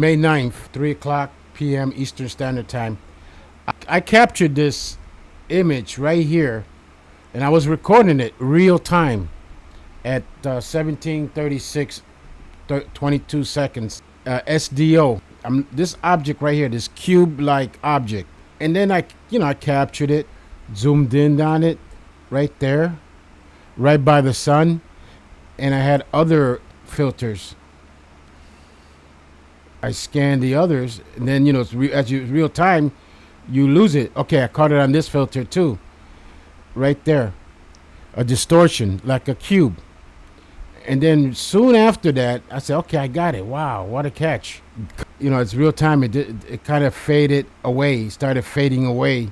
May 9th, 3 o'clock p.m. Eastern Standard Time. I captured this image right here, and I was recording it real time at 17:36, 22 seconds. SDO. This object right here, this cube-like object, and then I captured it, zoomed in on it, right there, right by the sun, and I had other filters. I scanned the others, and then it's real time, you lose it. Okay, I caught it on this filter too, right there, a distortion like a cube. And then soon after that, I said, okay, I got it. Wow, what a catch. It's real time. It kind of faded away, started fading away.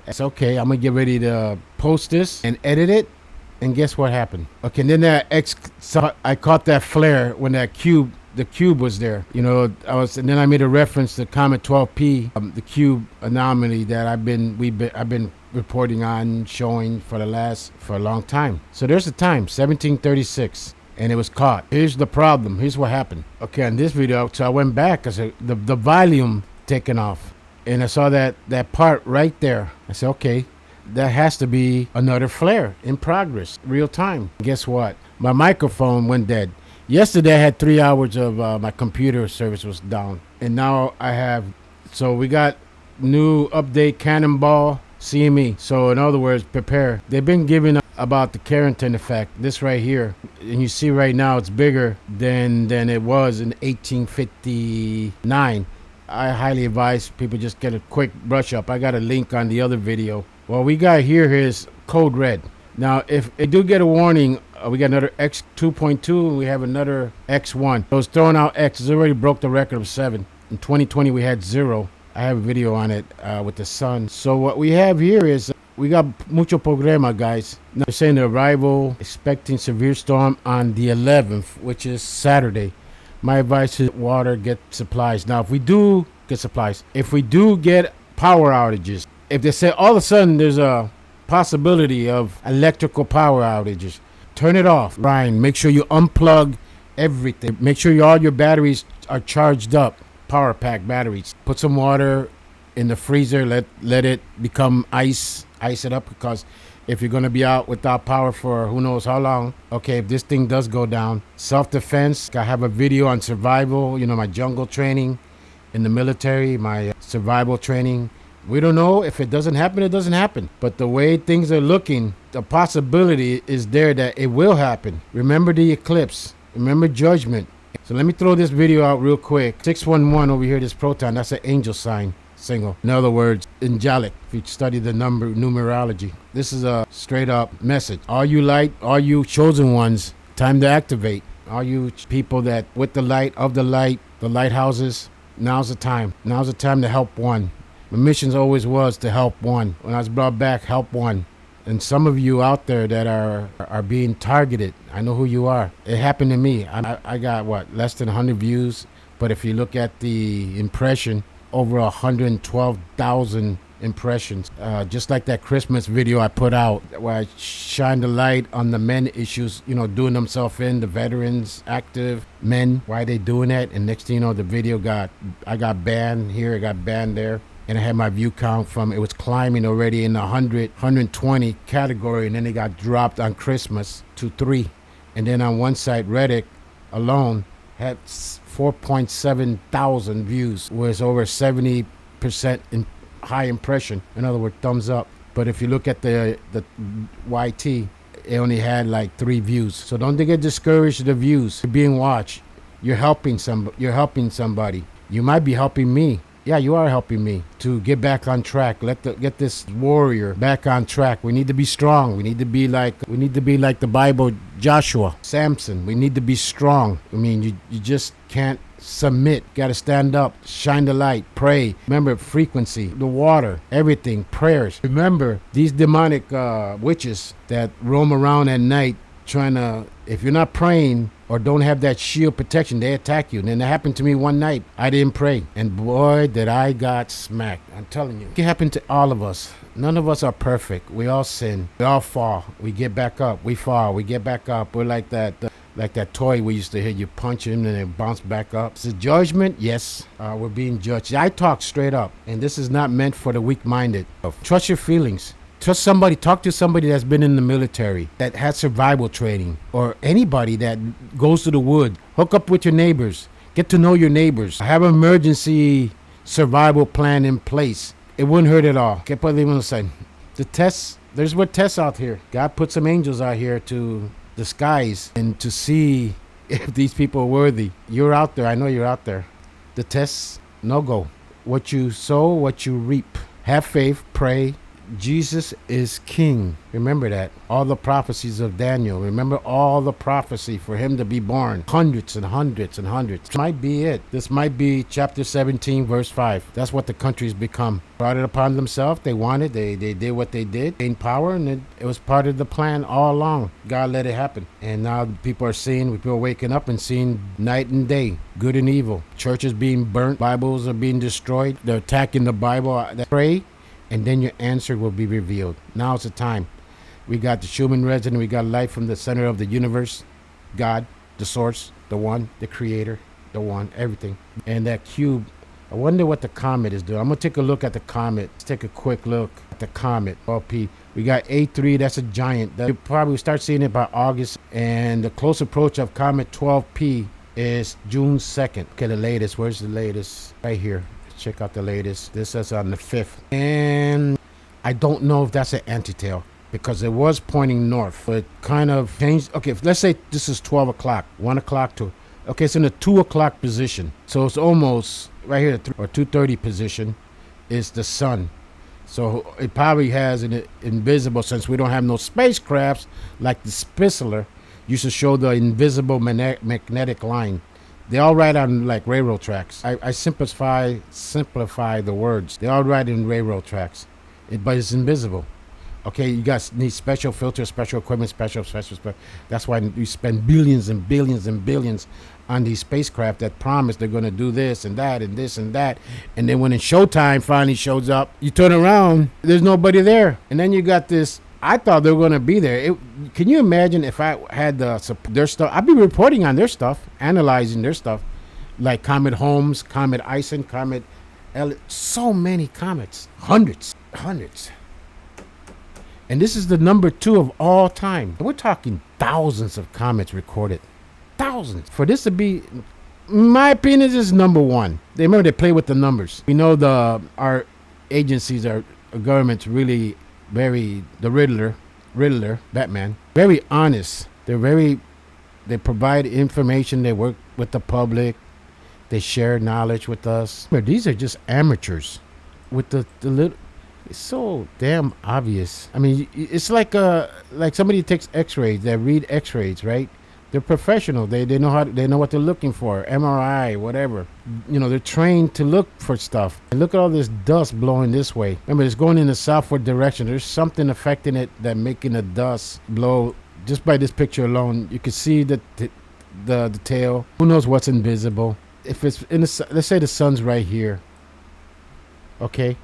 I said, okay, I'm going to get ready to post this and edit it. And guess what happened? Okay, and then I caught that flare when the cube was there. And then I made a reference to Comet 12P, the cube anomaly that I've been reporting on, showing for a long time. So there's the time, 17:36, and it was caught. Here's the problem. Here's what happened. Okay, in this video, so I went back. I said the volume taken off, and I saw that part right there. I said, okay, that has to be another flare in progress, real time. Guess what? My microphone went dead. Yesterday I had 3 hours of my computer service was down, and now so we got new update Cannonball CME. So in other words, prepare. They've been giving about the Carrington effect. This right here, and you see right now it's bigger than it was in 1859. I highly advise people just get a quick brush up. I got a link on the other video. What we got here is code red. Now, if it do get a warning, we got another X 2.2, and we have another X1. So it's throwing out X. It's already broke the record of 7. In 2020, we had 0. I have a video on it with the sun. So what we have here is we got mucho problema, guys. Now they're saying the arrival, expecting severe storm on the 11th, which is Saturday. My advice is water, get supplies. Now, if we do get supplies, if we do get power outages, if they say all of a sudden there's a possibility of electrical power outages, turn it off. Ryan, make sure you unplug everything. Make sure all your batteries are charged up. Power pack batteries. Put some water in the freezer. Let it become ice it up, because if you're going to be out without power for who knows how long, okay, if this thing does go down, self-defense. I have a video on survival, my jungle training in the military, my survival training. We don't know. If it doesn't happen, it doesn't happen. But the way things are looking, the possibility is there that it will happen. Remember the eclipse. Remember judgment. So let me throw this video out real quick. 611 over here, this proton, that's an angel sign signal. In other words, angelic, if you study the numerology. This is a straight up message. All you light, all you chosen ones, time to activate. All you people that with the light, of the light, the lighthouses, now's the time. Now's the time to help one. My mission always was to help one. When I was brought back, help one. And some of you out there that are being targeted, I know who you are. It happened to me. I got less than 100 views, but if you look at the impression, over 112,000 impressions. Just like that Christmas video I put out where I shined the light on the men issues, doing themselves in, the veterans, active men, why they doing that. And next thing you know, the video I got banned here, I got banned there. And I had my view count it was climbing already in the 100, 120 category, and then it got dropped on Christmas to 3. And then on one site, Reddit alone had 4.7 thousand views, was over 70% in high impression. In other words, thumbs up. But if you look at the YT, it only had 3 views. So don't get discouraged with the views. You're being watched. You're helping somebody. You might be helping me. Yeah, you are helping me to get back on track. Get this warrior back on track. We need to be strong. We need to be like the Bible, Joshua, Samson. We need to be strong. I mean, you just can't submit. Got to stand up, shine the light, pray. Remember frequency, the water, everything, prayers. Remember these demonic witches that roam around at night trying to, if you're not praying or don't have that shield protection, they attack you. And then that happened to me one night. I didn't pray, and boy, did I got smacked. I'm telling you, it can happen to all of us. None of us are perfect. We all sin. We all fall. We get back up. We fall. We get back up. We're like that Like that toy we used to hit, you punch him and it bounce back up. It's a judgment, yes. We're being judged. I talk straight up, and this is not meant for the weak-minded. Trust your feelings. Trust somebody. Talk to somebody that's been in the military, that has survival training, or anybody that goes to the wood. Hook up with your neighbors. Get to know your neighbors. Have an emergency survival plan in place. It wouldn't hurt at all. ¿Qué podemos hacer? The tests, there's what tests out here. God put some angels out here to the skies and to see if these people are worthy. You're out there. I know you're out there. The tests, no go. What you sow, what you reap. Have faith, pray. Jesus is king. Remember that. All the prophecies of Daniel. Remember all the prophecy for him to be born. Hundreds and hundreds and hundreds. This might be it. This might be chapter 17, verse 5. That's what the country's become. Brought it upon themselves. They wanted. They did what they did. Gained power, and it was part of the plan all along. God let it happen. And now people are seeing, people are waking up and seeing night and day, good and evil. Churches being burnt. Bibles are being destroyed. They're attacking the Bible. They pray, and then your answer will be revealed. Now it's the time. We got the Schumann resonance. We got light from the center of the universe. God, the source, the one, the creator, the one, everything. And that cube, I wonder what the comet is doing. I'm going to take a look at the comet. Let's take a quick look at the comet, 12P. We got A3, that's a giant. You probably start seeing it by August. And the close approach of Comet 12P is June 2nd. Okay, the latest. Where's the latest? Right here. Check out the latest. This is on the 5th. And I don't know if that's an antitail because it was pointing north. But it kind of changed. Okay, let's say this is 12 o'clock, 1 o'clock to... Okay, it's in the 2 o'clock position. So it's almost right here, or 2:30 position is the sun. So it probably has an invisible, since we don't have no spacecrafts like the Spaceweather, used to show the invisible magnetic line. They all ride on like railroad tracks. I simplify the words. They all ride in railroad tracks, but it's invisible. Okay, you guys need special filters, special equipment, special. That's why you spend billions and billions and billions on these spacecraft that promise they're going to do this and that and this and that. And then when Showtime finally shows up, you turn around, there's nobody there. And then you got this. I thought they were going to be there. Can you imagine if I had their stuff? I'd be reporting on their stuff, analyzing their stuff, like Comet Holmes, Comet Ison, Comet Elliott. So many comets, hundreds. And this is the number 2 of all time. We're talking thousands of comets recorded. Thousands. For this to be, in my opinion, this is number 1. Remember, they play with the numbers. We know our agencies, our government's really very, the Riddler, Batman, very honest. They provide information. They work with the public. They share knowledge with us. But these are just amateurs with the little. It's so damn obvious. I mean, it's like somebody takes X-rays. They read X-rays, right? They're professional. They know what they're looking for. MRI, whatever. You know, they're trained to look for stuff. And look at all this dust blowing this way. Remember, it's going in the southward direction. There's something affecting it that making the dust blow. Just by this picture alone, you can see the tail. Who knows what's invisible? If it's in the, let's say the sun's right here. Okay,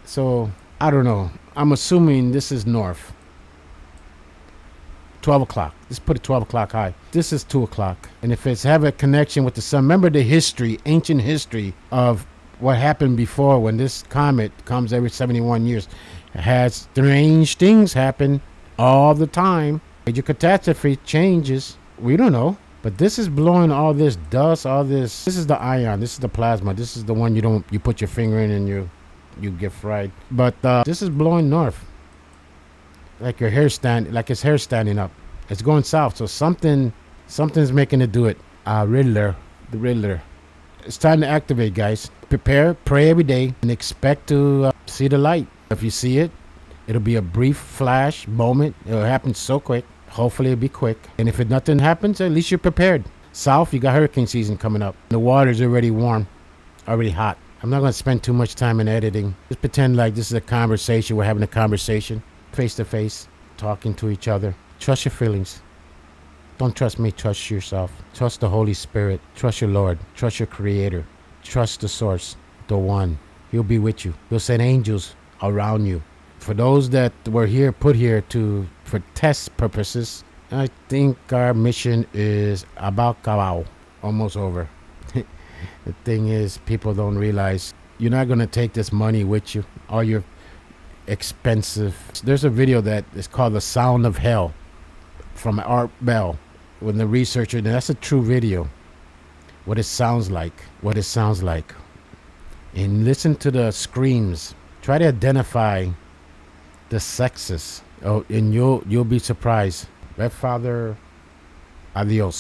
so I don't know. I'm assuming this is north. 12 o'clock. Let's put it 12 o'clock high. This is 2 o'clock. And if it's have a connection with the sun, remember the history, ancient history of what happened before when this comet comes every 71 years. It has strange things happen all the time. Major catastrophe changes. We don't know. But this is blowing all this dust, all this. This is the ion. This is the plasma. This is the one you put your finger in and you get fried. But this is blowing north. Like your hair like his hair standing up. It's going south. So something's making it do it. The Riddler. It's time to activate, guys. Prepare, pray every day, and expect to see the light. If you see it, it'll be a brief flash moment. It'll happen so quick. Hopefully it'll be quick. And if nothing happens, at least you're prepared. South, you got hurricane season coming up. The water's already warm, already hot. I'm not going to spend too much time in editing. Just pretend like this is a conversation. We're having a conversation. Face to face, talking to each other. Trust your feelings. Don't trust me, trust yourself. Trust the Holy Spirit. Trust your Lord. Trust your Creator. Trust the Source, the One. He'll be with you. He'll send angels around you. For those that were put here for test purposes, I think our mission is about cabal, almost over. The thing is, people don't realize you're not going to take this money with you, all your expensive. There's a video that is called The Sound of Hell from Art Bell. When the researcher, that's a true video, what it sounds like, and listen to the screams. Try to identify the sexes. Oh, and you'll be surprised. Red Father, adios.